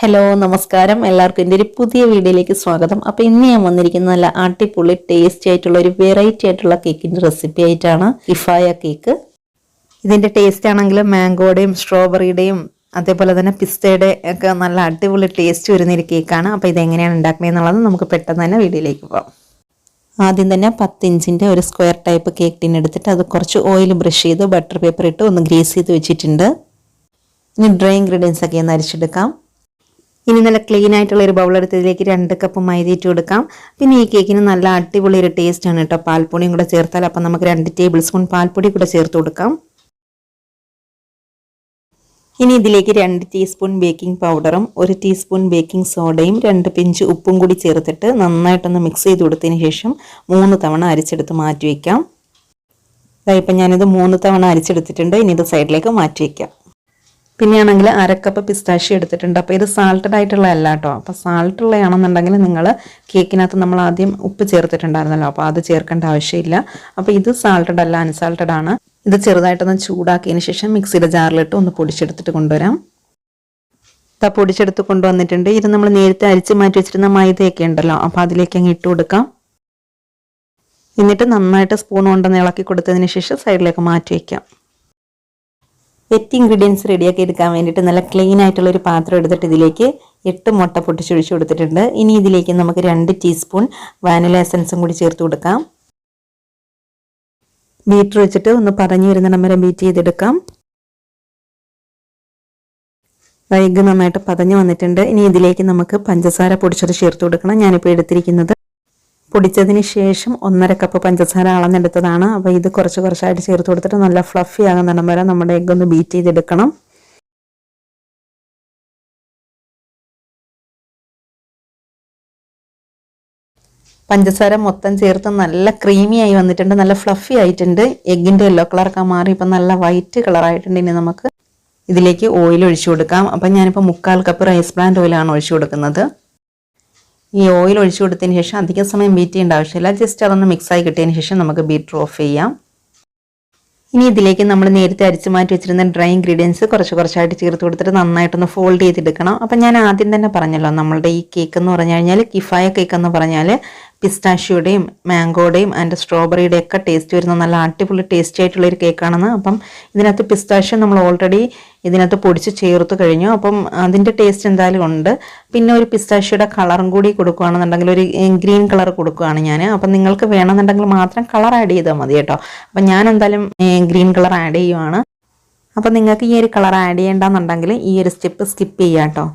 Hello നമസ്കാരം എല്ലാവർക്കും എൻ്റെ ഒരു പുതിയ വീഡിയോയിലേക്ക് സ്വാഗതം. അപ്പോൾ ഇന്ന് ഞാൻ വന്നിരിക്കുന്ന നല്ല അടിപൊളി ടേസ്റ്റി ആയിട്ടുള്ള ഒരു വെറൈറ്റി ആയിട്ടുള്ള കേക്കിൻ്റെ റെസിപ്പി ആയിട്ടാണ് കിഫായ കേക്ക്. ഇതിൻ്റെ ടേസ്റ്റ് ആണെങ്കിൽ മാംഗോയുടെയും സ്ട്രോബെറിയുടെയും അതേപോലെ തന്നെ പിസ്തയുടെ ഒക്കെ നല്ല അടിപൊളി ടേസ്റ്റ് വരുന്നൊരു കേക്കാണ്. അപ്പോൾ ഇതെങ്ങനെയാണ് ഉണ്ടാക്കുന്നത് എന്നുള്ളത് നമുക്ക് പെട്ടെന്ന് തന്നെ വീഡിയോയിലേക്ക് പോകാം. ആദ്യം തന്നെ 10 ഇഞ്ചിൻ്റെ ഒരു സ്ക്വയർ ടൈപ്പ് കേക്ക് ടിൻ എടുത്തിട്ട് അത് കുറച്ച് ഓയിൽ ബ്രഷ് ചെയ്ത് ബട്ടർ പേപ്പർ ഇട്ട് ഒന്ന് ഗ്രീസ് ചെയ്ത് വെച്ചിട്ടുണ്ട്. ഇനി ഡ്രൈ ഇൻഗ്രീഡിയൻസ് ഒക്കെ ഒന്ന് അരിച്ചെടുക്കാം. ഇനി നല്ല ക്ലീൻ ആയിട്ടുള്ള ഒരു ബൗൾ എടുത്തതിലേക്ക് 2 കപ്പ് മൈദ ഇട്ട് കൊടുക്കാം. പിന്നെ ഈ കേക്കിന് നല്ല അടിപൊളി ഒരു ടേസ്റ്റ് ആണ് കേട്ടോ, പാൽപ്പൊടിയും കൂടെ ചേർത്താൽ. അപ്പം നമുക്ക് 2 ടേബിൾ സ്പൂൺ പാൽപ്പൊടി കൂടെ ചേർത്ത് കൊടുക്കാം. ഇനി ഇതിലേക്ക് 2 ടീസ്പൂൺ ബേക്കിംഗ് പൗഡറും 1 ടീസ്പൂൺ ബേക്കിംഗ് സോഡയും 2 പിഞ്ച് ഉപ്പും കൂടി ചേർത്തിട്ട് നന്നായിട്ടൊന്ന് മിക്സ് ചെയ്ത് കൊടുത്തതിന് ശേഷം 3 തവണ അരിച്ചെടുത്ത് മാറ്റി വയ്ക്കാം. ഇപ്പം ഞാനിത് 3 തവണ അരിച്ചെടുത്തിട്ടുണ്ട്. ഇനി ഇത് സൈഡിലേക്ക് മാറ്റി വയ്ക്കാം. പിന്നെയാണെങ്കിൽ 1/2 കപ്പ് പിസ്താഷ്യ എടുത്തിട്ടുണ്ട്. അപ്പോൾ ഇത് സാൾട്ടഡ് ആയിട്ടുള്ള അല്ല കേട്ടോ. അപ്പോൾ സാൾട്ടുള്ളതാണെന്നുണ്ടെങ്കിൽ നിങ്ങൾ കേക്കിനകത്ത് നമ്മൾ ആദ്യം ഉപ്പ് ചേർത്തിട്ടുണ്ടായിരുന്നല്ലോ, അപ്പോൾ അത് ചേർക്കേണ്ട ആവശ്യമില്ല. അപ്പോൾ ഇത് സാൾട്ടഡ് അല്ല, അൺസാൾട്ടഡ് ആണ്. ഇത് ചെറുതായിട്ടൊന്ന് ചൂടാക്കിയതിന് ശേഷം മിക്സിയുടെ ജാറിലിട്ട് ഒന്ന് പൊടിച്ചെടുത്തിട്ട് കൊണ്ടുവരാം. പൊടിച്ചെടുത്ത് കൊണ്ടുവന്നിട്ടുണ്ട്. ഇത് നമ്മൾ നേരത്തെ അരിച്ച് മാറ്റി വെച്ചിരുന്ന മൈദയൊക്കെ ഉണ്ടല്ലോ, അപ്പോൾ അതിലേക്ക് അങ്ങ് ഇട്ട് കൊടുക്കാം. എന്നിട്ട് നന്നായിട്ട് സ്പൂൺ കൊണ്ടൊന്ന് ഇളക്കി കൊടുത്തതിന് ശേഷം സൈഡിലേക്ക് മാറ്റി വയ്ക്കാം. വെറ്റ് ഇൻഗ്രീഡിയൻസ് റെഡിയാക്കി എടുക്കാൻ വേണ്ടിയിട്ട് നല്ല ക്ലീൻ ആയിട്ടുള്ളൊരു പാത്രം എടുത്തിട്ട് ഇതിലേക്ക് 8 മുട്ട പൊട്ടിച്ചൊഴിച്ച് കൊടുത്തിട്ടുണ്ട്. ഇനി ഇതിലേക്ക് നമുക്ക് 2 ടീസ്പൂൺ വാനില എസൻസും കൂടി ചേർത്ത് കൊടുക്കാം. ബീറ്റർ വെച്ചിട്ട് ഒന്ന് പതഞ്ഞു വരുന്നിടം വരെ ബീറ്റ് ചെയ്തെടുക്കാം. എഗ്ഗ് നന്നായിട്ട് പതഞ്ഞു വന്നിട്ടുണ്ട്. ഇനി ഇതിലേക്ക് നമുക്ക് പഞ്ചസാര പൊടിച്ചത് ചേർത്ത് കൊടുക്കണം. ഞാനിപ്പോൾ എടുത്തിരിക്കുന്നത് പൊടിച്ചതിന് ശേഷം 1/2 കപ്പ് പഞ്ചസാര അളന്നെടുത്തതാണ്. അപ്പോൾ ഇത് കുറച്ചായിട്ട് ചേർത്ത് കൊടുത്തിട്ട് നല്ല ഫ്ലഫി ആകുന്നിടം വരെ നമ്മുടെ എഗ്ഗ് ഒന്ന് ബീറ്റ് ചെയ്തെടുക്കണം. പഞ്ചസാര മൊത്തം ചേർത്ത് നല്ല ക്രീമി ആയി വന്നിട്ടുണ്ട്, നല്ല ഫ്ലഫി ആയിട്ടുണ്ട്. എഗ്ഗിൻ്റെ യെല്ലോ കളറൊക്കെ മാറി ഇപ്പം നല്ല വൈറ്റ് കളറായിട്ടുണ്ട്. ഇനി നമുക്ക് ഇതിലേക്ക് ഓയിൽ ഒഴിച്ചു കൊടുക്കാം. അപ്പം ഞാനിപ്പോൾ 1/4 കപ്പ് റൈസ് ബ്രാൻഡ് ഓയിലാണ് ഒഴിച്ചു കൊടുക്കുന്നത്. ഈ ഓയിൽ ഒഴിച്ചു കൊടുത്തതിന് ശേഷം അധികം സമയം ബീറ്റ് ചെയ്യേണ്ട ആവശ്യമില്ല. ജസ്റ്റ് അതൊന്ന് മിക്സായി കിട്ടിയതിന് ശേഷം നമുക്ക് ബീറ്റർ ഓഫ് ചെയ്യാം. ഇനി ഇതിലേക്ക് നമ്മൾ നേരത്തെ അരിച്ചു മാറ്റി വെച്ചിരുന്ന ഡ്രൈ ഇൻഗ്രീഡിയൻസ് കുറച്ചായിട്ട് ചേർത്ത് കൊടുത്തിട്ട് നന്നായിട്ടൊന്ന് ഫോൾഡ് ചെയ്തെടുക്കണം. അപ്പം ഞാൻ ആദ്യം തന്നെ പറഞ്ഞല്ലോ, നമ്മളുടെ ഈ കേക്ക് എന്ന് പറഞ്ഞു കഴിഞ്ഞാൽ കിഫായ കേക്ക് എന്ന് പറഞ്ഞാൽ പിസ്താഷ്യോയുടെയും മാംഗോയുടെയും ആൻഡ് സ്ട്രോബെറിയുടെ ഒക്കെ ടേസ്റ്റ് വരുന്ന നല്ല അടിപൊളി ടേസ്റ്റി ആയിട്ടുള്ളൊരു കേക്കാണെന്ന്. അപ്പം ഇതിനകത്ത് പിസ്താഷ്യോ നമ്മൾ ഓൾറെഡി ഇതിനകത്ത് പൊടിച്ച് ചേർത്ത് കഴിഞ്ഞു. അപ്പം അതിൻ്റെ ടേസ്റ്റ് എന്തായാലും ഉണ്ട്. പിന്നെ ഒരു പിസ്താഷ്യോയുടെ കളറും കൂടി കൊടുക്കുകയാണെന്നുണ്ടെങ്കിൽ ഒരു ഗ്രീൻ കളർ കൊടുക്കുകയാണ് ഞാൻ. അപ്പം നിങ്ങൾക്ക് വേണമെന്നുണ്ടെങ്കിൽ മാത്രം കളർ ആഡ് ചെയ്താൽ മതി കേട്ടോ. അപ്പം ഞാൻ എന്തായാലും ഗ്രീൻ കളർ ആഡ് ചെയ്യുവാണ്. അപ്പം നിങ്ങൾക്ക് ഈ ഒരു കളർ ആഡ് ചെയ്യേണ്ടെന്നുണ്ടെങ്കിൽ ഈ ഒരു സ്റ്റെപ്പ് സ്കിപ്പ് ചെയ്യാം കേട്ടോ.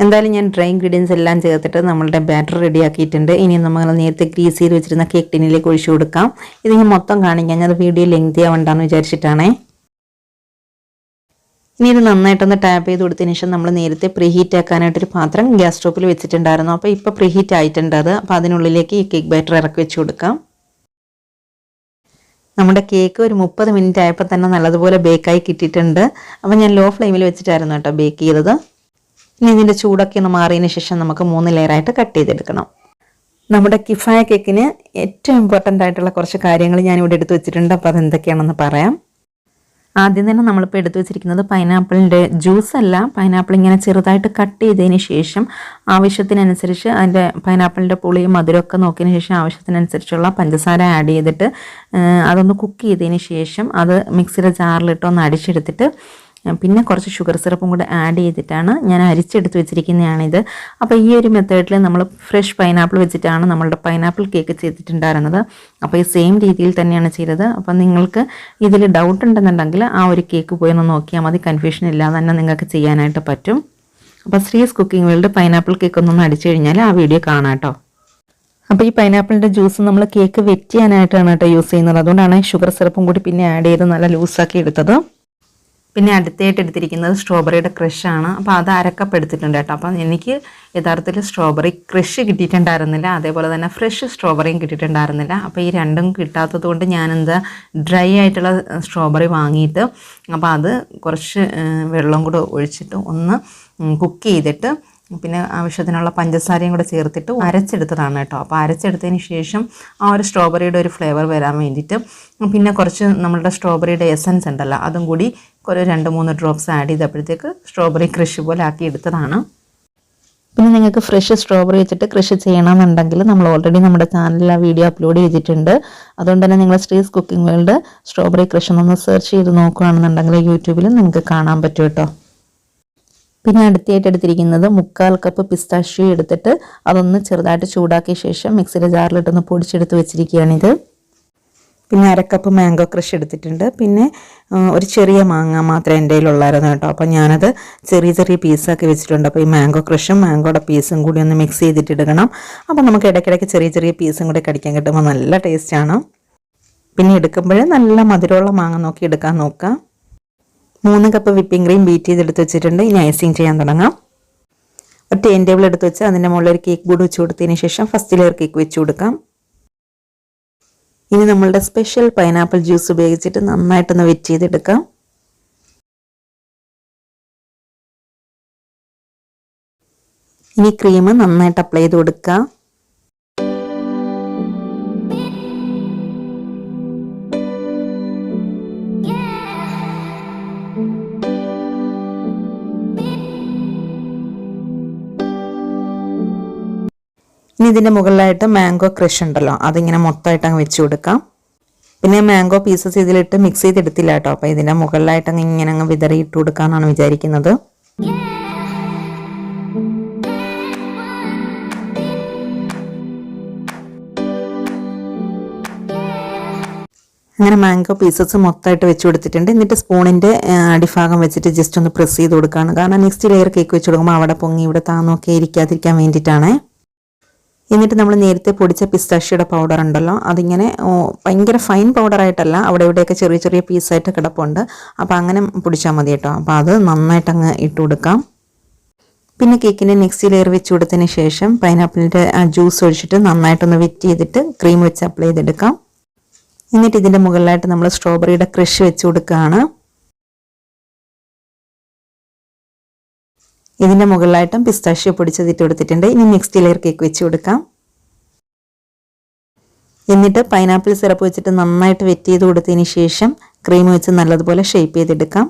എന്തായാലും ഞാൻ ഡ്രൈ ഇൻഗ്രീഡിയൻസ് എല്ലാം ചേർത്തിട്ട് നമ്മളുടെ ബാറ്റർ റെഡി ആക്കിയിട്ടുണ്ട്. ഇനി നമ്മൾ നേരത്തെ ഗ്രീസ് ചെയ്ത് വെച്ചിരുന്ന കേക്ക് ടിന്നിലേക്ക് ഒഴിച്ചു കൊടുക്കാം. ഇത് ഞാൻ മൊത്തം കാണിക്കാൻ, ഞാൻ വീഡിയോ ലെങ്തി ആവണ്ടെന്ന് വിചാരിച്ചിട്ടാണേ. ഇനി ഇത് നന്നായിട്ടൊന്ന് ടാപ്പ് ചെയ്ത് കൊടുത്തതിന് ശേഷം നമ്മൾ നേരത്തെ പ്രീഹീറ്റ് ആക്കാനായിട്ടൊരു പാത്രം ഗ്യാസ് സ്റ്റോപ്പിൽ വെച്ചിട്ടുണ്ടായിരുന്നു. അപ്പോൾ ഇപ്പോൾ പ്രീഹീറ്റ് ആയിട്ടുണ്ട് അത്. അപ്പോൾ അതിനുള്ളിലേക്ക് ഈ കേക്ക് ബാറ്റർ ഇറക്കി വെച്ച് കൊടുക്കാം. നമ്മുടെ കേക്ക് ഒരു 30 മിനിറ്റ് ആയപ്പോൾ തന്നെ നല്ലതുപോലെ ബേക്കായി കിട്ടിയിട്ടുണ്ട്. അപ്പോൾ ഞാൻ ലോ ഫ്ലെയിമിൽ വെച്ചിട്ടായിരുന്നു കേട്ടോ ബേക്ക് ചെയ്തത്. ഇനി ഇതിൻ്റെ ചൂടൊക്കെ ഒന്ന് മാറിയതിന് ശേഷം നമുക്ക് 3 ലെയറായിട്ട് കട്ട് ചെയ്തെടുക്കണം. നമ്മുടെ കിഫായ കേക്കിന് ഏറ്റവും ഇമ്പോർട്ടൻ്റ് ആയിട്ടുള്ള കുറച്ച് കാര്യങ്ങൾ ഞാനിവിടെ എടുത്ത് വെച്ചിട്ടുണ്ട്. അപ്പോൾ അതെന്തൊക്കെയാണെന്ന് പറയാം. ആദ്യം തന്നെ നമ്മളിപ്പോൾ എടുത്തു വെച്ചിരിക്കുന്നത് പൈനാപ്പിളിൻ്റെ ജ്യൂസ് അല്ല. പൈനാപ്പിൾ ഇങ്ങനെ ചെറുതായിട്ട് കട്ട് ചെയ്തതിന് ശേഷം ആവശ്യത്തിനനുസരിച്ച് അതിൻ്റെ പൈനാപ്പിളിൻ്റെ പുളിയും മധുരമൊക്കെ നോക്കിയതിന് ശേഷം ആവശ്യത്തിനനുസരിച്ചുള്ള പഞ്ചസാര ആഡ് ചെയ്തിട്ട് അതൊന്ന് കുക്ക് ചെയ്തതിന് ശേഷം അത് മിക്സിയുടെ ജാറിലിട്ട് ഒന്ന് അടിച്ചെടുത്തിട്ട് പിന്നെ കുറച്ച് ഷുഗർ സിറപ്പും കൂടെ ആഡ് ചെയ്തിട്ടാണ് ഞാൻ അരിച്ചെടുത്ത് വെച്ചിരിക്കുന്നതാണിത്. അപ്പോൾ ഈ ഒരു മെത്തേഡിൽ നമ്മൾ ഫ്രഷ് പൈനാപ്പിൾ വെച്ചിട്ടാണ് നമ്മളുടെ പൈനാപ്പിൾ കേക്ക് ചെയ്തിട്ടുണ്ടായിരുന്നത്. അപ്പോൾ ഈ സെയിം രീതിയിൽ തന്നെയാണ് ചെയ്തത്. അപ്പോൾ നിങ്ങൾക്ക് ഇതിൽ ഡൗട്ട് ഉണ്ടെന്നുണ്ടെങ്കിൽ ആ ഒരു കേക്ക് പോയി ഒന്ന് നോക്കിയാൽ മതി. കൺഫ്യൂഷൻ ഇല്ലാതെ തന്നെ നിങ്ങൾക്ക് ചെയ്യാനായിട്ട് പറ്റും. അപ്പോൾ ശ്രീസ് കുക്കിംഗ് വേൾഡ് പൈനാപ്പിൾ കേക്ക് ഒന്നൊന്ന് അടിച്ചു കഴിഞ്ഞാൽ ആ വീഡിയോ കാണാം കേട്ടോ. അപ്പോൾ ഈ പൈനാപ്പിളിൻ്റെ ജ്യൂസ് നമ്മൾ കേക്ക് വെറ്റ് ചെയ്യാനായിട്ടാണ് കേട്ടോ യൂസ് ചെയ്യുന്നത്. അതുകൊണ്ടാണ് ഷുഗർ സിറപ്പും കൂടി പിന്നെ ആഡ് ചെയ്ത് നല്ല ലൂസാക്കി എടുത്തത്. പിന്നെ അടുത്തായിട്ട് എടുത്തിരിക്കുന്നത് സ്ട്രോബെറിയുടെ ക്രഷാണ്. അപ്പോൾ അത് 1/2 കപ്പ് എടുത്തിട്ടുണ്ട് കേട്ടോ. അപ്പം എനിക്ക് യഥാർത്ഥത്തിൽ സ്ട്രോബെറി ക്രഷ് കിട്ടിയിട്ടുണ്ടായിരുന്നില്ല, അതേപോലെ തന്നെ ഫ്രഷ് സ്ട്രോബെറിയും കിട്ടിയിട്ടുണ്ടായിരുന്നില്ല. അപ്പോൾ ഈ രണ്ടും കിട്ടാത്തത് കൊണ്ട് ഞാനെന്താ ഡ്രൈ ആയിട്ടുള്ള സ്ട്രോബെറി വാങ്ങിയിട്ട് അപ്പോൾ അത് കുറച്ച് വെള്ളം കൂടെ ഒഴിച്ചിട്ട് ഒന്ന് കുക്ക് ചെയ്തിട്ട് പിന്നെ ആവശ്യത്തിനുള്ള പഞ്ചസാരയും കൂടെ ചേർത്തിട്ട് അരച്ചെടുത്തതാണ് കേട്ടോ. അപ്പോൾ അരച്ചെടുത്തതിന് ശേഷം ആ ഒരു സ്ട്രോബെറിയുടെ ഒരു ഫ്ലേവർ വരാൻ വേണ്ടിയിട്ട് പിന്നെ കുറച്ച് നമ്മളുടെ സ്ട്രോബെറിയുടെ എസൻസ് ഉണ്ടല്ലോ അതും കൂടി ഒരു 2-3 ഡ്രോപ്സ് ആഡ് ചെയ്തപ്പോഴത്തേക്ക് സ്ട്രോബെറി ക്രഷ് പോലെ ആക്കി എടുത്തതാണ്. പിന്നെ നിങ്ങൾക്ക് ഫ്രഷ് സ്ട്രോബെറി വെച്ചിട്ട് കൃഷി ചെയ്യണമെന്നുണ്ടെങ്കിൽ നമ്മൾ ഓൾറെഡി നമ്മുടെ ചാനലിൽ ആ വീഡിയോ അപ്ലോഡ് ചെയ്തിട്ടുണ്ട്. അതുകൊണ്ട് തന്നെ നിങ്ങൾ സ്ട്രീസ് കുക്കിംഗ് വേൾഡ് സ്ട്രോബെറി കൃഷി ഒന്ന് സെർച്ച് ചെയ്ത് നോക്കുകയാണെന്നുണ്ടെങ്കിൽ യൂട്യൂബിൽ നിങ്ങൾക്ക് കാണാൻ പറ്റും കേട്ടോ. പിന്നെ അടുത്തായിട്ട് എടുത്തിരിക്കുന്നത് 1/4 കപ്പ് പിസ്താഷ്യോ എടുത്തിട്ട് അതൊന്ന് ചെറുതായിട്ട് ചൂടാക്കിയ ശേഷം മിക്സിയുടെ ജാറിലിട്ടൊന്ന് പൊടിച്ചെടുത്ത് വെച്ചിരിക്കുകയാണിത്. പിന്നെ 1/2 കപ്പ് മാംഗോ ക്രഷ് എടുത്തിട്ടുണ്ട്. പിന്നെ ഒരു ചെറിയ മാങ്ങ മാത്രമേ എൻ്റെ കയ്യിലുള്ളായിരുന്നു കേട്ടോ. അപ്പോൾ ഞാനത് ചെറിയ ചെറിയ പീസാക്കി വെച്ചിട്ടുണ്ട്. അപ്പോൾ ഈ മാംഗോ ക്രഷും മാംഗോയുടെ പീസും കൂടി ഒന്ന് മിക്സ് ചെയ്തിട്ടിടണം. അപ്പോൾ നമുക്ക് ഇടയ്ക്കിടയ്ക്ക് ചെറിയ ചെറിയ പീസും കൂടി കടിക്കാൻ കിട്ടുമ്പോൾ നല്ല ടേസ്റ്റാണ്. പിന്നെ എടുക്കുമ്പോൾ നല്ല മധുരമുള്ള മാങ്ങ നോക്കി എടുക്കാൻ നോക്കുക. 3 കപ്പ് വിപ്പിംഗ് ക്രീം ബീറ്റ് ചെയ്തെടുത്ത് വെച്ചിട്ടുണ്ട്. ഇനി ഐസിങ് ചെയ്യാൻ തുടങ്ങാം. ഒരു ടേൺ ടേബിൾ എടുത്ത് വെച്ച് അതിൻ്റെ മുകളിൽ ഒരു കേക്ക് ബോർഡ് വെച്ച് കൊടുത്തതിന് ശേഷം ഫസ്റ്റ് ലെയർ കേക്ക് വെച്ച് കൊടുക്കാം. ഇനി നമ്മളുടെ സ്പെഷ്യൽ പൈനാപ്പിൾ ജ്യൂസ് ഉപയോഗിച്ചിട്ട് നന്നായിട്ടൊന്ന് വെറ്റ് ചെയ്തെടുക്കാം. ഇനി ക്രീം നന്നായിട്ട് അപ്ലൈ ചെയ്ത് കൊടുക്കുക. ഇനി ഇതിൻ്റെ മുകളിലായിട്ട് മാംഗോ ക്രഷ് ഉണ്ടല്ലോ അതിങ്ങനെ മൊത്തമായിട്ട് അങ്ങ് വെച്ച് കൊടുക്കാം. പിന്നെ മാംഗോ പീസസ് ഇതിലിട്ട് മിക്സ് ചെയ്തെടുത്തില്ല കേട്ടോ. അപ്പോൾ ഇതിൻ്റെ മുകളിലായിട്ട് അങ്ങ് ഇങ്ങനെ അങ്ങ് വിതറി ഇട്ട് കൊടുക്കാമെന്നാണ് വിചാരിക്കുന്നത്. അങ്ങനെ മാംഗോ പീസസ് മൊത്തമായിട്ട് വെച്ച് കൊടുത്തിട്ടുണ്ട്. എന്നിട്ട് സ്പൂണിൻ്റെ അടിഭാഗം വെച്ചിട്ട് ജസ്റ്റ് ഒന്ന് പ്രസ് ചെയ്ത് കൊടുക്കുകയാണ്. കാരണം നെക്സ്റ്റ് ലെയർ കേക്ക് വെച്ച് കൊടുക്കുമ്പോൾ അവിടെ പൊങ്ങി ഇവിടെ താന്നൊക്കെ ഇരിക്കാതിരിക്കാൻ വേണ്ടിയിട്ടാണ്. എന്നിട്ട് നമ്മൾ നേരത്തെ പൊടിച്ച പിസ്താഷ്യോയുടെ പൗഡർ ഉണ്ടല്ലോ അതിങ്ങനെ ഭയങ്കര ഫൈൻ പൗഡറായിട്ടല്ല, അവിടെ ഇവിടെയൊക്കെ ചെറിയ ചെറിയ പീസായിട്ട് കിടപ്പുണ്ട്. അപ്പോൾ അങ്ങനെ പൊടിച്ചാൽ മതി കേട്ടോ. അപ്പോൾ അത് നന്നായിട്ട് അങ്ങ് ഇട്ട് കൊടുക്കാം. പിന്നെ കേക്കിൻ്റെ നെക്സ്റ്റ് ലെയർ വെച്ച് കൊടുത്തതിന് ശേഷം പൈനാപ്പിളിൻ്റെ ആ ജ്യൂസ് ഒഴിച്ചിട്ട് നന്നായിട്ടൊന്ന് വെറ്റ് ചെയ്തിട്ട് ക്രീം വെച്ച് അപ്ലൈ ചെയ്തെടുക്കാം. എന്നിട്ട് ഇതിൻ്റെ മുകളിലായിട്ട് നമ്മൾ സ്ട്രോബെറിയുടെ ക്രഷ് വെച്ച് കൊടുക്കുകയാണ്. ഇതിൻ്റെ മുകളിലായിട്ടും പിസ്താഷ്യോ പൊടിച്ചതിട്ട് കൊടുത്തിട്ടുണ്ട്. ഇനി നെക്സ്റ്റ് ലെയർ കേക്ക് വെച്ച് കൊടുക്കാം. എന്നിട്ട് പൈനാപ്പിൾ സിറപ്പ് വെച്ചിട്ട് നന്നായിട്ട് വെറ്റ് ചെയ്ത് കൊടുത്തതിന് ശേഷം ക്രീം വെച്ച് നല്ലതുപോലെ ഷേപ്പ് ചെയ്തെടുക്കാം.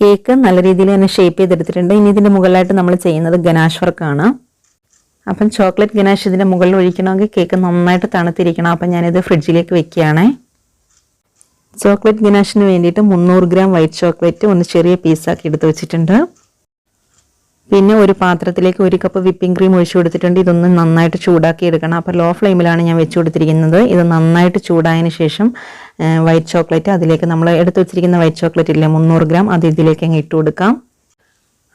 കേക്ക് നല്ല രീതിയിൽ തന്നെ ഷേപ്പ് ചെയ്തെടുത്തിട്ടുണ്ട്. ഇനി ഇതിൻ്റെ മുകളിലായിട്ട് നമ്മൾ ചെയ്യുന്നത് ഗനാഷ് വർക്കാണ്. അപ്പം ചോക്ലേറ്റ് ഗനാഷ് ഇതിൻ്റെ മുകളിൽ ഒഴിക്കണമെങ്കിൽ കേക്ക് നന്നായിട്ട് തണുത്തിരിക്കണം. അപ്പം ഞാനിത് ഫ്രിഡ്ജിലേക്ക് വെക്കുകയാണേ. ചോക്ലേറ്റ് ഗനാഷിന് വേണ്ടിയിട്ട് 300 ഗ്രാം വൈറ്റ് ചോക്ലേറ്റ് ഒന്ന് ചെറിയ പീസാക്കി എടുത്ത് വെച്ചിട്ടുണ്ട്. പിന്നെ ഒരു പാത്രത്തിലേക്ക് 1 കപ്പ് വിപ്പിംഗ് ക്രീം ഒഴിച്ചു കൊടുത്തിട്ടുണ്ട്. ഇതൊന്ന് നന്നായിട്ട് ചൂടാക്കി എടുക്കണം. അപ്പോൾ ലോ ഫ്ലെയിമിലാണ് ഞാൻ വെച്ച് കൊടുത്തിരിക്കുന്നത്. ഇത് നന്നായിട്ട് ചൂടായതിന് ശേഷം വൈറ്റ് ചോക്ലേറ്റ് അതിലേക്ക് നമ്മൾ എടുത്ത് വെച്ചിരിക്കുന്ന വൈറ്റ് ചോക്ലേറ്റ് ഇല്ലേ 300 ഗ്രാം അത് ഇതിലേക്ക് അങ്ങ് ഇട്ട് കൊടുക്കാം.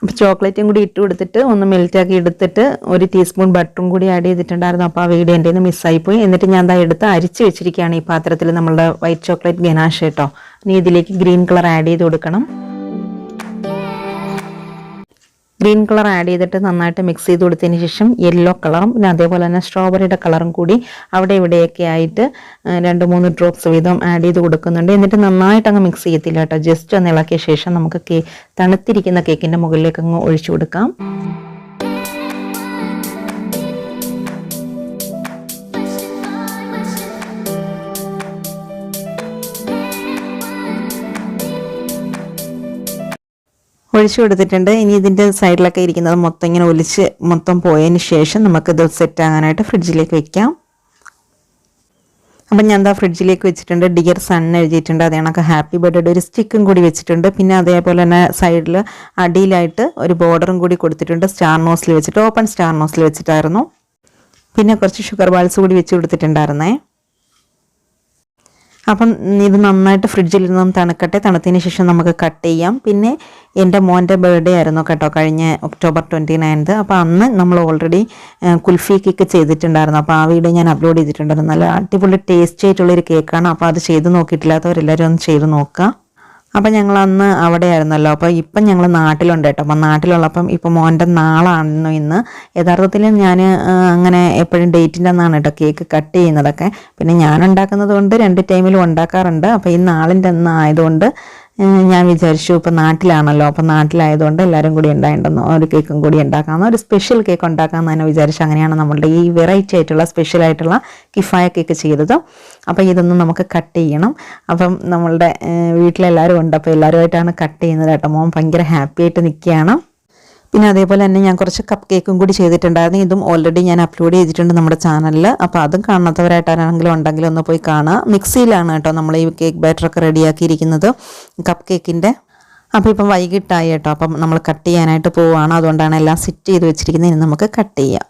അപ്പോൾ ചോക്ലേറ്റും കൂടി ഇട്ട് കൊടുത്തിട്ട് ഒന്ന് മെൽറ്റാക്കി എടുത്തിട്ട് 1 ടീസ്പൂൺ ബട്ടറും കൂടി ആഡ് ചെയ്തിട്ടുണ്ടായിരുന്നു. അപ്പോൾ ആ വീഡിയോ എൻ്റെ നിന്ന് മിസ്സായിപ്പോയി. എന്നിട്ട് ഞാൻ ദാ എടുത്ത് അരിച്ച് വെച്ചിരിക്കുകയാണ് ഈ പാത്രത്തിൽ നമ്മളുടെ വൈറ്റ് ചോക്ലേറ്റ് ഗനാഷ് കേട്ടോ. ഇനി ഇതിലേക്ക് ഗ്രീൻ കളർ ആഡ് ചെയ്ത് കൊടുക്കണം. ഗ്രീൻ കളർ ആഡ് ചെയ്തിട്ട് നന്നായിട്ട് മിക്സ് ചെയ്ത് കൊടുത്തതിന് ശേഷം യെല്ലോ കളറും പിന്നെ അതേപോലെ തന്നെ സ്ട്രോബെറിയുടെ കളറും കൂടി അവിടെ ഇവിടെയൊക്കെ ആയിട്ട് 2-3 ഡ്രോപ്സ് വീതം ആഡ് ചെയ്ത് കൊടുക്കുന്നുണ്ട്. എന്നിട്ട് നന്നായിട്ട് അങ്ങ് മിക്സ് ചെയ്യത്തില്ല കേട്ടോ. ജസ്റ്റ് ഒന്ന് ഇളക്കിയ ശേഷം നമുക്ക് തണുത്തിരിക്കുന്ന കേക്കിൻ്റെ മുകളിലേക്ക് അങ്ങ് ഒഴിച്ചു കൊടുക്കാം. ഒഴിച്ചു കൊടുത്തിട്ടുണ്ട്. ഇനി ഇതിൻ്റെ സൈഡിലൊക്കെ ഇരിക്കുന്നത് മൊത്തം ഇങ്ങനെ ഒലിച്ച് മൊത്തം പോയതിന് ശേഷം നമുക്കിത് സെറ്റ് ആകാനായിട്ട് ഫ്രിഡ്ജിലേക്ക് വെക്കാം. അപ്പം ഞാൻ എന്താ ഫ്രിഡ്ജിലേക്ക് വെച്ചിട്ടുണ്ട്. ഡിയർ സൺ എഴുതിയിട്ടുണ്ട്. അത് കണക്ക് ഹാപ്പി ബർത്ത്ഡേ ഒരു സ്റ്റിക്കും കൂടി വെച്ചിട്ടുണ്ട്. പിന്നെ അതേപോലെ തന്നെ സൈഡിൽ അടിയിലായിട്ട് ഒരു ബോർഡറും കൂടി കൊടുത്തിട്ടുണ്ട്. സ്റ്റാർ നോസിൽ വെച്ചിട്ട് ഓപ്പൺ സ്റ്റാർ നോസിൽ വെച്ചിട്ടായിരുന്നു. പിന്നെ കുറച്ച് ഷുഗർ ബാൾസ് കൂടി വെച്ച് കൊടുത്തിട്ടുണ്ടായിരുന്നേ. അപ്പം ഇത് നന്നായിട്ട് ഫ്രിഡ്ജിൽ നിന്നും തണുക്കട്ടെ. തണുത്തതിന് ശേഷം നമുക്ക് കട്ട് ചെയ്യാം. പിന്നെ എൻ്റെ മോൻ്റെ ബർത്ത്ഡേ ആയിരുന്നു കേട്ടോ കഴിഞ്ഞ ഒക്ടോബർ 29. അപ്പോൾ അന്ന് നമ്മൾ ഓൾറെഡി കുൽഫി കേക്ക് ചെയ്തിട്ടുണ്ടായിരുന്നു. അപ്പോൾ ആ വീഡിയോ ഞാൻ അപ്ലോഡ് ചെയ്തിട്ടുണ്ടായിരുന്നു. നല്ല അടിപൊളി ടേസ്റ്റി ആയിട്ടുള്ളൊരു കേക്കാണ്. അപ്പോൾ അത് ചെയ്ത് നോക്കിയിട്ടില്ലാത്തവരെല്ലാവരും ഒന്ന് ചെയ്ത് നോക്കുക. അപ്പം ഞങ്ങൾ അന്ന് അവിടെ ആയിരുന്നല്ലോ. അപ്പോൾ ഇപ്പം ഞങ്ങൾ നാട്ടിലുണ്ട് കേട്ടോ. അപ്പം നാട്ടിലുള്ളപ്പം ഇപ്പം മോൻ്റെ നാളാണെന്നു ഇന്ന്. യഥാർത്ഥത്തിൽ ഞാൻ അങ്ങനെ എപ്പോഴും ഡേറ്റിൻ്റെ അന്നാണ് കേട്ടോ കേക്ക് കട്ട് ചെയ്യുന്നതൊക്കെ. പിന്നെ ഞാൻ ഉണ്ടാക്കുന്നത് കൊണ്ട് 2 ടൈമിലും ഉണ്ടാക്കാറുണ്ട്. അപ്പോൾ ഈ നാളിൻ്റെ അന്ന് ആയതുകൊണ്ട് ഞാൻ വിചാരിച്ചു ഇപ്പോൾ നാട്ടിലാണല്ലോ, അപ്പോൾ നാട്ടിലായതുകൊണ്ട് എല്ലാവരും കൂടി ഉണ്ടായിട്ടുണ്ടെന്നോ ഒരു കേക്കും കൂടി ഉണ്ടാക്കാമെന്നോ, ഒരു സ്പെഷ്യൽ കേക്ക് ഉണ്ടാക്കാമെന്ന് തന്നെ വിചാരിച്ചു. അങ്ങനെയാണ് നമ്മളുടെ ഈ വെറൈറ്റി ആയിട്ടുള്ള സ്പെഷ്യലായിട്ടുള്ള കിഫായ കേക്ക് ചെയ്തത്. അപ്പോൾ ഇതൊന്നും നമുക്ക് കട്ട് ചെയ്യണം. അപ്പം നമ്മളുടെ വീട്ടിലെല്ലാവരും ഉണ്ട്, അപ്പോൾ എല്ലാവരുമായിട്ടാണ് കട്ട് ചെയ്യുന്നത് കേട്ടോ. മോൻ ഭയങ്കര ഹാപ്പി ആയിട്ട് നിൽക്കുകയാണ്. പിന്നെ അതേപോലെ തന്നെ ഞാൻ കുറച്ച് കപ്പ് കേക്കും കൂടി ചെയ്തിട്ടുണ്ടായിരുന്നു. ഇതും ഓൾറെഡി ഞാൻ അപ്ലോഡ് ചെയ്തിട്ടുണ്ട് നമ്മുടെ ചാനലിൽ. അപ്പോൾ അതും കാണാത്തവരായിട്ടാണെങ്കിലും ഉണ്ടെങ്കിലും ഒന്ന് പോയി കാണുക. മിക്സിയിലാണ് കേട്ടോ നമ്മൾ ഈ കേക്ക് ബാറ്ററൊക്കെ റെഡിയാക്കിയിരിക്കുന്നത് കപ്പ് കേക്കിൻ്റെ. അപ്പോൾ ഇപ്പം വൈകിട്ടായി കേട്ടോ. അപ്പം നമ്മൾ കട്ട് ചെയ്യാനായിട്ട് പോവുകയാണ്. അതുകൊണ്ടാണ് എല്ലാം സെറ്റ് ചെയ്ത് വെച്ചിരിക്കുന്നത്. ഇനി നമുക്ക് കട്ട് ചെയ്യാം.